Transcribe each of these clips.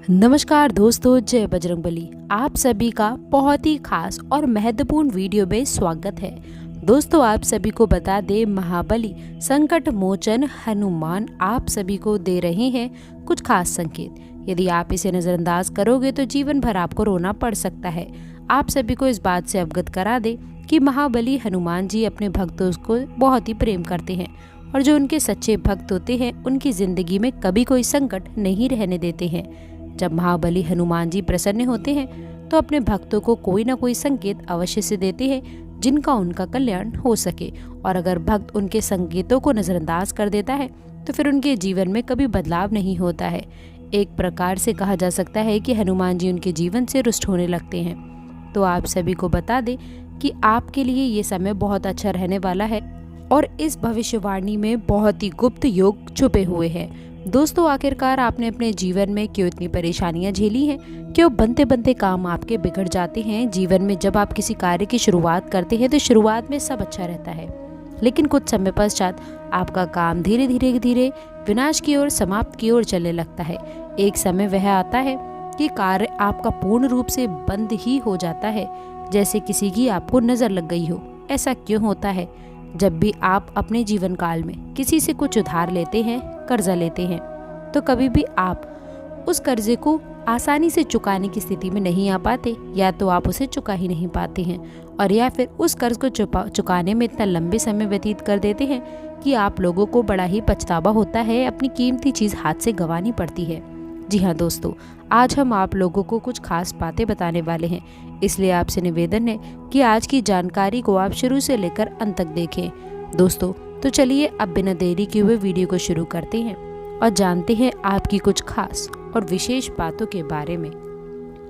नमस्कार दोस्तों, जय बजरंगबली। आप सभी का बहुत ही खास और महत्वपूर्ण वीडियो में स्वागत है। दोस्तों, आप सभी को बता दे, महाबली संकट मोचन हनुमान आप सभी को दे रहे हैं कुछ खास संकेत। यदि आप इसे नजरअंदाज करोगे तो जीवन भर आपको रोना पड़ सकता है। आप सभी को इस बात से अवगत करा दे कि महाबली हनुमान जी अपने भक्तों को बहुत ही प्रेम करते हैं और जो उनके सच्चे भक्त होते हैं उनकी जिंदगी में कभी कोई संकट नहीं रहने देते हैं। जब महाबली हनुमान जी प्रसन्न होते हैं तो अपने भक्तों को कोई ना कोई संकेत अवश्य से देते हैं जिनका उनका कल्याण हो सके। और अगर भक्त उनके संकेतों को नजरअंदाज कर देता है तो फिर उनके जीवन में कभी बदलाव नहीं होता है। एक प्रकार से कहा जा सकता है कि हनुमान जी उनके जीवन से रुष्ट होने लगते हैं। तो आप सभी को बता दें कि आपके लिए ये समय बहुत अच्छा रहने वाला है और इस भविष्यवाणी में बहुत ही गुप्त योग छुपे हुए हैं। दोस्तों, आखिरकार आपने अपने जीवन में क्यों इतनी परेशानियां झेली हैं? क्यों बनते बनते काम आपके बिगड़ जाते हैं? जीवन में जब आप किसी कार्य की शुरुआत करते हैं तो शुरुआत में सब अच्छा रहता है, लेकिन कुछ समय पश्चात आपका काम धीरे धीरे विनाश की ओर, समाप्त की ओर चलने लगता है। एक समय वह आता है कि कार्य आपका पूर्ण रूप से बंद ही हो जाता है, जैसे किसी की आपको नजर लग गई हो। ऐसा क्यों होता है? जब भी आप अपने जीवन काल में किसी से कुछ उधार लेते हैं, कर्जा लेते हैं, तो कभी भी आप उस कर्जे को आसानी से चुकाने की स्थिति में नहीं आ पाते, या तो आप उसे चुका ही नहीं पाते हैं, और या फिर उस कर्ज को चुकाने में इतना लंबे समय व्यतीत कर देते हैं कि आप लोगों को बड़ा ही पछतावा होता है, अपनी कीमती चीज हाथ से गंवानी पड़ती है। जी हाँ दोस्तों, आज हम आप लोगों को कुछ खास बातें बताने वाले हैं, इसलिए आपसे निवेदन है कि आज की जानकारी को आप शुरू से लेकर अंत तक देखें। दोस्तों, तो चलिए अब बिना देरी किए हुए वीडियो को शुरू करते हैं और जानते हैं आपकी कुछ खास और विशेष बातों के बारे में।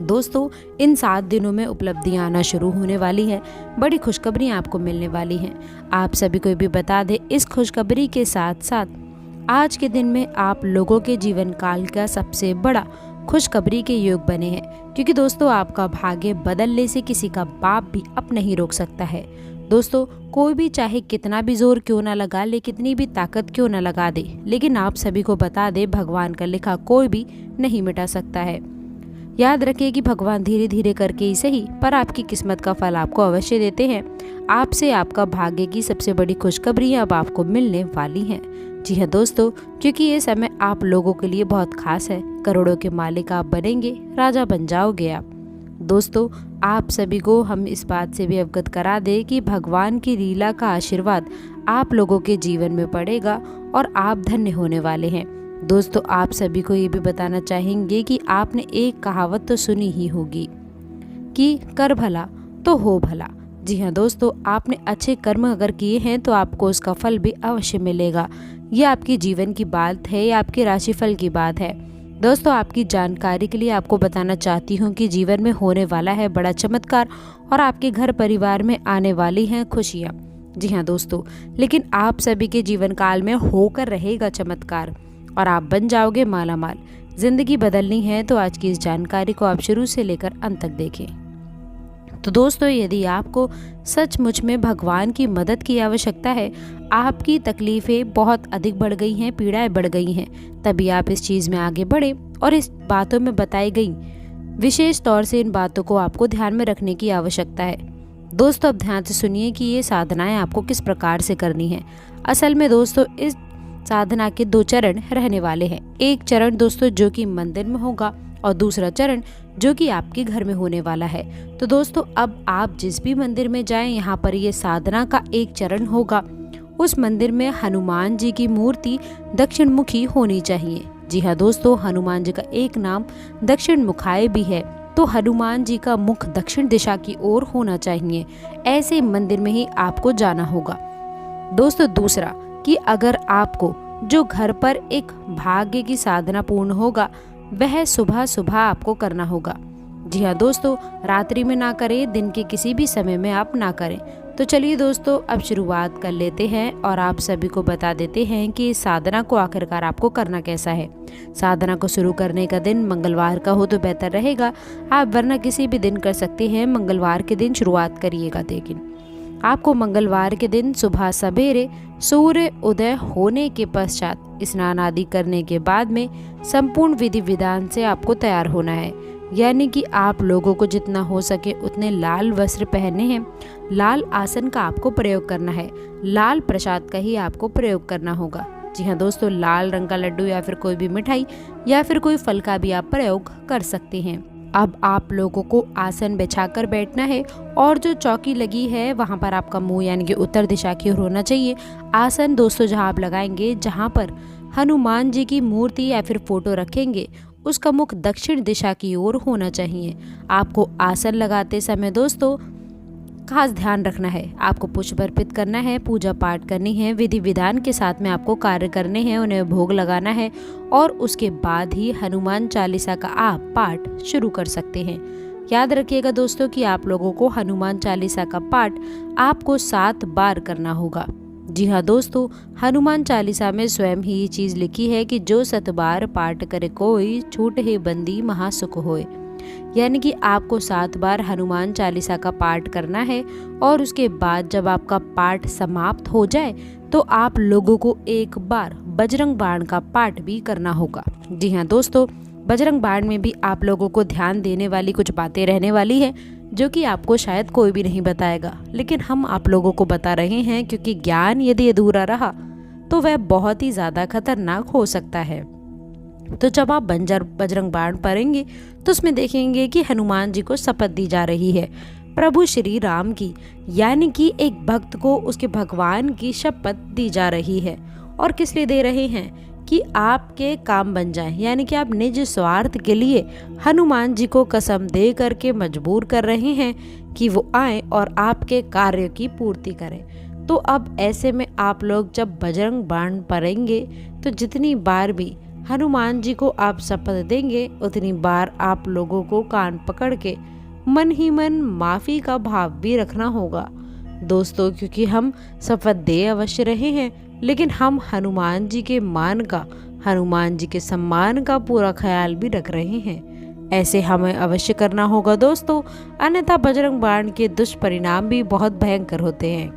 दोस्तों, इन 7 दिनों में उपलब्धियां आना शुरू होने वाली हैं, बड़ी खुशखबरियां आपको मिलने वाली हैं। आप सभी को भी बता दें, इस खुशखबरी के साथ साथ आज के दिन में आप लोगों के जीवन काल का सबसे बड़ा खुशखबरी के योग बने हैं, क्योंकि दोस्तों आपका भाग्य बदलने से किसी का बाप भी अब नहीं रोक सकता है। दोस्तों, कोई भी चाहे कितना भी जोर क्यों ना लगा ले, कितनी भी ताकत क्यों ना लगा दे, लेकिन आप सभी को बता दे, भगवान का लिखा कोई भी नहीं मिटा सकता है। याद रखिए कि भगवान धीरे धीरे करके ही सही, पर आपकी किस्मत का फल आपको अवश्य देते हैं। आपसे आपका भाग्य की सबसे बड़ी खुशखबरी अब आपको मिलने वाली हैं। जी हाँ दोस्तों, क्योंकि ये समय आप लोगों के लिए बहुत खास है। करोड़ों के मालिक आप बनेंगे, राजा बन जाओगे आप। दोस्तों, आप सभी को हम इस बात से भी अवगत करा दें कि भगवान की लीला का आशीर्वाद आप लोगों के जीवन में पड़ेगा और आप धन्य होने वाले हैं। दोस्तों, आप सभी को ये भी बताना चाहेंगे कि आपने एक कहावत तो सुनी ही होगी कि कर भला तो हो भला। जी हाँ दोस्तों, आपने अच्छे कर्म अगर किए हैं तो आपको उसका फल भी अवश्य मिलेगा। ये आपके जीवन की बात है या आपके राशिफल की बात है। दोस्तों, आपकी जानकारी के लिए आपको बताना चाहती हूँ कि जीवन में होने वाला है बड़ा चमत्कार और आपके घर परिवार में आने वाली हैं खुशियाँ। जी हाँ दोस्तों, लेकिन आप सभी के जीवन काल में होकर रहेगा चमत्कार और आप बन जाओगे मालामाल। जिंदगी बदलनी है तो आज की इस जानकारी को आप शुरू से लेकर अंत तक देखें। तो दोस्तों, यदि आपको सचमुच में भगवान की मदद की आवश्यकता है, आपकी तकलीफें बहुत अधिक बढ़ गई हैं, पीड़ाएं बढ़ गई हैं, तभी आप इस चीज़ में आगे बढ़े और इस बातों में बताई गई विशेष तौर से इन बातों को आपको ध्यान में रखने की आवश्यकता है। दोस्तों, अब ध्यान से सुनिए कि ये साधनाएं आपको किस प्रकार से करनी है। असल में दोस्तों, इस साधना के 2 चरण रहने वाले हैं। एक चरण दोस्तों जो कि मंदिर में होगा और दूसरा चरण जो कि आपके घर में होने वाला है। तो दोस्तों, अब आप जिस भी मंदिर में जाएं, यहाँ पर ये साधना का एक चरण होगा। उस मंदिर में हनुमान जी की मूर्ति दक्षिण मुखी होनी चाहिए। जी हाँ दोस्तों, हनुमान जी का एक नाम दक्षिण मुखाय भी है, तो हनुमान जी का मुख दक्षिण दिशा की ओर होना चाहिए। ऐसे मंदिर में ही आपको जाना होगा। दोस्तों, दूसरा कि अगर आपको जो घर पर एक भाग्य की साधना पूर्ण होगा, वह सुबह सुबह आपको करना होगा। जी हाँ दोस्तों, रात्रि में ना करें, दिन के किसी भी समय में आप ना करें। तो चलिए दोस्तों, अब शुरुआत कर लेते हैं और आप सभी को बता देते हैं कि इस साधना को आखिरकार आपको करना कैसा है। साधना को शुरू करने का दिन मंगलवार का हो तो बेहतर रहेगा, आप वरना किसी भी दिन कर सकते हैं। मंगलवार के दिन शुरुआत करिएगा। लेकिन आपको मंगलवार के दिन सुबह सवेरे सूर्य उदय होने के पश्चात स्नान आदि करने के बाद में संपूर्ण विधि विधान से आपको तैयार होना है। यानी कि आप लोगों को जितना हो सके उतने लाल वस्त्र पहनने हैं, लाल आसन का आपको प्रयोग करना है, लाल प्रसाद का ही आपको प्रयोग करना होगा। जी हाँ दोस्तों, लाल रंग का लड्डू या फिर कोई भी मिठाई या फिर कोई फल का भी आप प्रयोग कर सकते हैं। अब आप लोगों को आसन बिछाकर बैठना है और जो चौकी लगी है वहाँ पर आपका मुंह यानी कि उत्तर दिशा की ओर होना चाहिए। आसन दोस्तों जहाँ आप लगाएंगे, जहाँ पर हनुमान जी की मूर्ति या फिर फोटो रखेंगे, उसका मुख दक्षिण दिशा की ओर होना चाहिए। आपको आसन लगाते समय दोस्तों खास ध्यान रखना है, आपको पुष्प अर्पित करना है, पूजा पाठ करनी है, विधि विधान के साथ में आपको कार्य करने हैं, उन्हें भोग लगाना है और उसके बाद ही हनुमान चालीसा का आप पाठ शुरू कर सकते हैं। याद रखिएगा दोस्तों कि आप लोगों को हनुमान चालीसा का पाठ आपको 7 बार करना होगा। जी हाँ दोस्तों, हनुमान चालीसा में स्वयं ही ये चीज़ लिखी है कि जो 7 बार पाठ करे कोई, छूट है बंदी महासुख होए। यानी कि आपको 7 बार हनुमान चालीसा का पाठ करना है और उसके बाद जब आपका पाठ समाप्त हो जाए तो आप लोगों को एक बार बजरंग बाण का पाठ भी करना होगा। जी हाँ दोस्तों, बजरंग बाण में भी आप लोगों को ध्यान देने वाली कुछ बातें रहने वाली है जो कि आपको शायद कोई भी नहीं बताएगा, लेकिन हम आप लोगों को बता रहे हैं क्योंकि ज्ञान यदि अधूरा रहा तो वह बहुत ही ज़्यादा खतरनाक हो सकता है। तो जब आप बजरंग बाण पढ़ेंगे तो उसमें देखेंगे कि हनुमान जी को शपथ दी जा रही है प्रभु श्री राम की, यानी कि एक भक्त को उसके भगवान की शपथ दी जा रही है। और किस लिए दे रहे हैं? कि आपके काम बन जाए, यानी कि आप निज स्वार्थ के लिए हनुमान जी को कसम दे करके मजबूर कर रहे हैं कि वो आए और आपके कार्य की पूर्ति करें। तो अब ऐसे में आप लोग जब बजरंग बाण पढ़ेंगे तो जितनी बार भी हनुमान जी को आप शपथ देंगे उतनी बार आप लोगों को कान पकड़ के मन ही मन माफ़ी का भाव भी रखना होगा दोस्तों, क्योंकि हम शपथ दे अवश्य रहे हैं लेकिन हम हनुमान जी के मान का, हनुमान जी के सम्मान का पूरा ख्याल भी रख रहे हैं। ऐसे हमें अवश्य करना होगा दोस्तों, अन्यथा बजरंग बाण के दुष्परिणाम भी बहुत भयंकर होते हैं।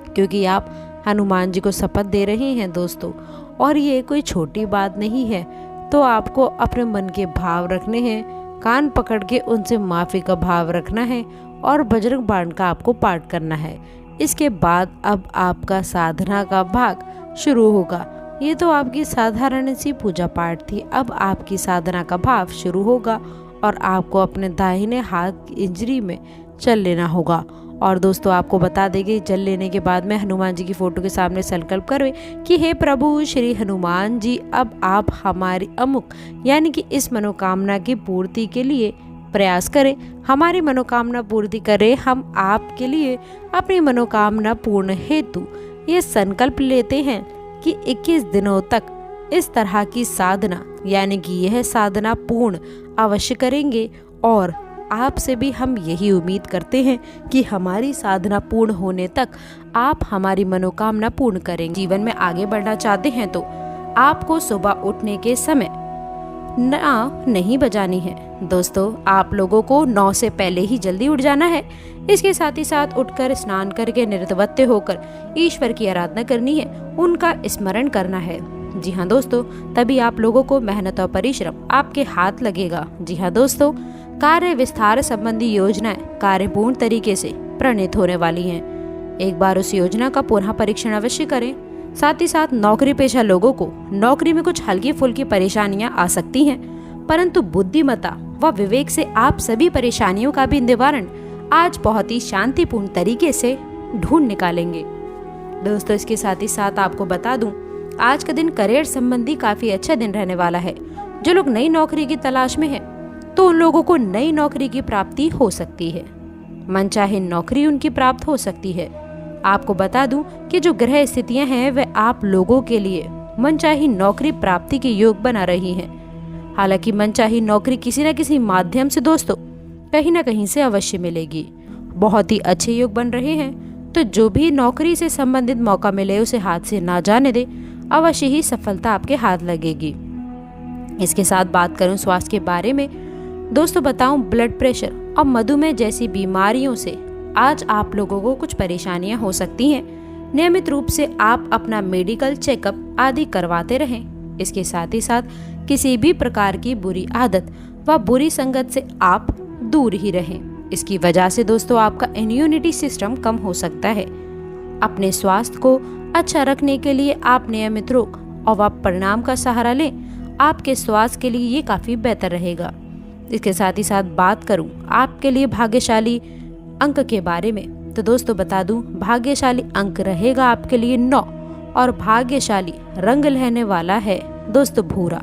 क्योंकि आप हनुमान जी को शपथ दे रहे हैं दोस्तों, और ये कोई छोटी बात नहीं है। तो आपको अपने मन के भाव रखने हैं, कान पकड़ के उनसे माफ़ी का भाव रखना है और बजरंग बाण का आपको पाठ करना है। इसके बाद अब आपका साधना का भाग शुरू होगा। ये तो आपकी साधारण सी पूजा पाठ थी, अब आपकी साधना का भाव शुरू होगा और आपको अपने दाहिने हाथ की इंजरी में चल लेना होगा। और दोस्तों आपको बता देंगे, जल लेने के बाद में हनुमान जी की फोटो के सामने संकल्प करें कि हे प्रभु श्री हनुमान जी, अब आप हमारी अमुक यानी कि इस मनोकामना की पूर्ति के लिए प्रयास करें, हमारी मनोकामना पूर्ति करें। हम आपके लिए अपनी मनोकामना पूर्ण हेतु ये संकल्प लेते हैं कि 21 दिनों तक इस तरह की साधना यानी कि यह साधना पूर्ण अवश्य करेंगे। और आपसे भी हम यही उम्मीद करते हैं कि हमारी साधना पूर्ण होने तक आप हमारी मनोकामना पूर्ण करेंगे। जीवन में आगे बढ़ना चाहते हैं तो आपको सुबह उठने के समय ना नहीं बजानी है दोस्तों, आप लोगों को 9 से पहले ही जल्दी उठ जाना है। इसके साथ ही साथ उठकर स्नान करके निरतवत्य होकर ईश्वर की आराधना करनी है, उनका स्मरण करना है। जी हाँ दोस्तों, तभी आप लोगों को मेहनत और परिश्रम आपके हाथ लगेगा। जी हाँ दोस्तों, कार्य विस्तार संबंधी योजनाएं कार्यपूर्ण तरीके से प्रणीत होने वाली हैं। एक बार उस योजना का पुनः परीक्षण अवश्य करें। साथ ही साथ नौकरी पेशा लोगों को नौकरी में कुछ हल्की फुल्की परेशानियां आ सकती हैं, परंतु बुद्धिमत्ता व विवेक से आप सभी परेशानियों का भी निवारण आज बहुत ही शांतिपूर्ण तरीके से ढूंढ निकालेंगे। दोस्तों इसके साथ ही साथ आपको बता दूं, आज का दिन करियर संबंधी काफी अच्छा दिन रहने वाला है। जो लोग नई नौकरी की तलाश में हैं, तो उन लोगों को नई नौकरी की प्राप्ति हो सकती है, मनचाहे नौकरी उनकी प्राप्त हो सकती है। आपको बता दूं कि जो ग्रह स्थितियां हैं वह आप लोगों के लिए मनचाही नौकरी प्राप्ति के योग बना रही हैं। हालांकि मनचाही नौकरी किसी न किसी माध्यम से दोस्तों कहीं न कहीं से अवश्य मिलेगी। बहुत ही अच्छे योग बन रहे हैं, तो जो भी नौकरी से संबंधित मौका मिले उसे हाथ से ना जाने दे, अवश्य ही सफलता आपके हाथ लगेगी। इसके साथ बात करूं स्वास्थ्य के बारे में दोस्तों, बताऊं ब्लड प्रेशर और मधुमेह जैसी बीमारियों से आज आप लोगों को कुछ परेशानियां हो सकती हैं। नियमित रूप से आप अपना मेडिकल चेकअप आदि करवाते रहें। इसके साथ ही साथ किसी भी प्रकार की बुरी आदत व बुरी संगत से आप दूर ही रहें। इसकी वजह से दोस्तों आपका इम्यूनिटी सिस्टम कम हो सकता है। अपने स्वास्थ्य को अच्छा रखने के लिए आप नियमित योग और प्राणायाम का सहारा लें। आपके स्वास्थ्य के लिए ये काफ़ी बेहतर रहेगा। इसके साथ ही साथ बात करूं आपके लिए भाग्यशाली अंक के बारे में, तो दोस्तों बता दूं भाग्यशाली अंक रहेगा आपके लिए 9 और भाग्यशाली रंग रहने वाला है दोस्तों भूरा।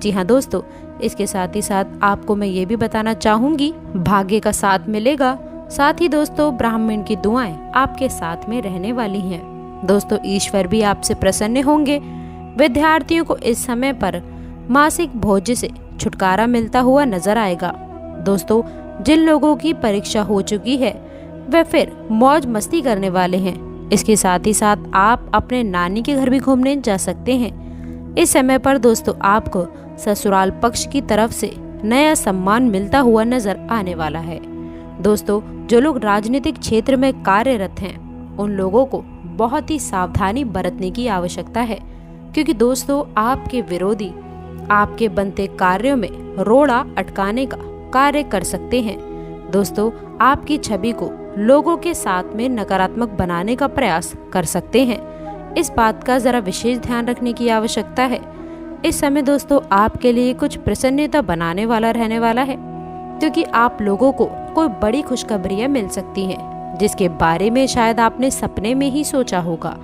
जी हाँ दोस्तों, इसके साथ ही साथ आपको मैं ये भी बताना चाहूंगी भाग्य का साथ मिलेगा। साथ ही दोस्तों ब्राह्मण की दुआएं आपके साथ में रहने वाली हैं। दोस्तों ईश्वर भी आपसे प्रसन्न होंगे। विद्यार्थियों को इस समय पर मासिक भोज से छुटकारा मिलता हुआ नजर आएगा। दोस्तों जिन लोगों की परीक्षा हो चुकी है वे फिर मौज मस्ती करने वाले हैं। इसके साथ ही साथ आप अपने नानी के घर भी घूमने जा सकते हैं। इस समय पर दोस्तों आपको ससुराल पक्ष की तरफ से नया सम्मान मिलता हुआ नजर आने वाला है। दोस्तों जो लोग राजनीतिक क्षेत्र में कार्यरत हैं उन लोगों को बहुत ही सावधानी बरतने की आवश्यकता है, क्योंकि दोस्तों आपके विरोधी आपके बनते कार्यों में रोड़ा अटकाने का कार्य कर सकते हैं। दोस्तों आपकी छवि को लोगों के साथ में नकारात्मक बनाने का प्रयास कर सकते हैं। इस बात का जरा विशेष ध्यान रखने की आवश्यकता है। इस समय दोस्तों आपके लिए कुछ प्रसन्नता बनाने वाला रहने वाला है, क्योंकि आप लोगों को कोई बड़ी खुशखबरियां मिल सकती हैं जिसके बारे में शायद आपने सपने में ही सोचा होगा।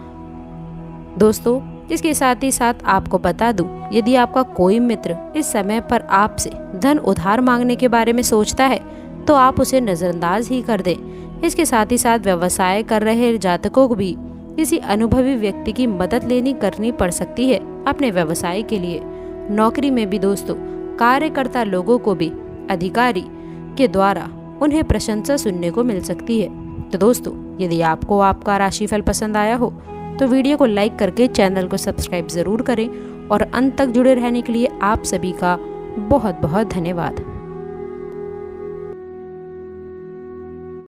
दोस्तों इसके साथ ही साथ आपको बता दूं, यदि आपका कोई मित्र इस समय पर आपसे धन उधार मांगने के बारे में सोचता है तो आप उसे नजरअंदाज ही कर दें। इसके साथ ही साथ व्यवसाय कर रहे जातकों को भी किसी अनुभवी व्यक्ति की मदद करनी पड़ सकती है अपने व्यवसाय के लिए। नौकरी में भी दोस्तों कार्यकर्ता लोगों को भी अधिकारी के द्वारा उन्हें प्रशंसा सुनने को मिल सकती है। तो दोस्तों यदि आपको आपका राशिफल पसंद आया हो तो वीडियो को लाइक करके चैनल को सब्सक्राइब जरूर करें और अंत तक जुड़े रहने के लिए आप सभी का बहुत बहुत धन्यवाद।